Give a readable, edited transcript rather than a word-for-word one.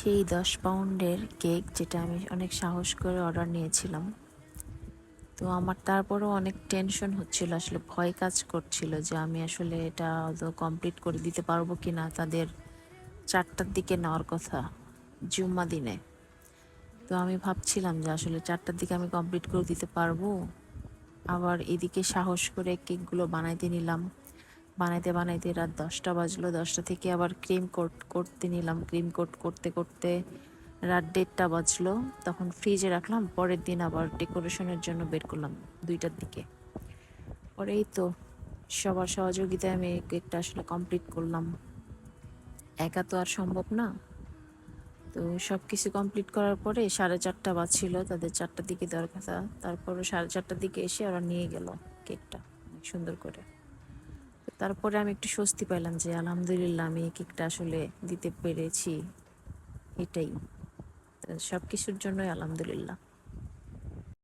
সেই 10 পাউন্ডের কেক, যেটা আমি অনেক সাহস করে অর্ডার নিয়েছিলাম। তো আমার তারপরেও অনেক টেনশন হচ্ছিল, আসলে ভয় কাজ করছিল যে আমি আসলে এটা কমপ্লিট করে দিতে পারবো কি না। তাদের 4টার দিকে নেওয়ার কথা, জুম্মা দিনে। তো আমি ভাবছিলাম যে আসলে 4টার দিকে আমি কমপ্লিট করে দিতে পারবো। আবার এদিকে সাহস করে কেকগুলো বানাইতে নিলাম। বানাইতে বানাইতে রাত 10টা বাজলো। 10টা থেকে আবার ক্রিম কোট করতে নিলাম। ক্রিম কোট করতে করতে রাত 1:30টা বাজলো। তখন ফ্রিজে রাখলাম, পরের দিন আবার ডেকোরেশনের জন্য বের করলাম 2টার দিকে। পরে এই তো সবার সহযোগিতায় আমি কেকটা আসলে কমপ্লিট করলাম। একা তো আর সম্ভব না। তো সব কিছু কমপ্লিট করার পরে 4:30টা বাজছিল, তাদের 4টার দিকে দেওয়ার কথা। তারপরে 4:30টার দিকে এসে ওরা নিয়ে গেল কেকটা অনেক সুন্দর করে। তারপরে আমি একটু স্বস্তি পাইলাম যে আলহামদুলিল্লাহ আমি এই কেকটা আসলে দিতে পেরেছি। এটাই, তো সব কিছুর জন্যই আলহামদুলিল্লাহ।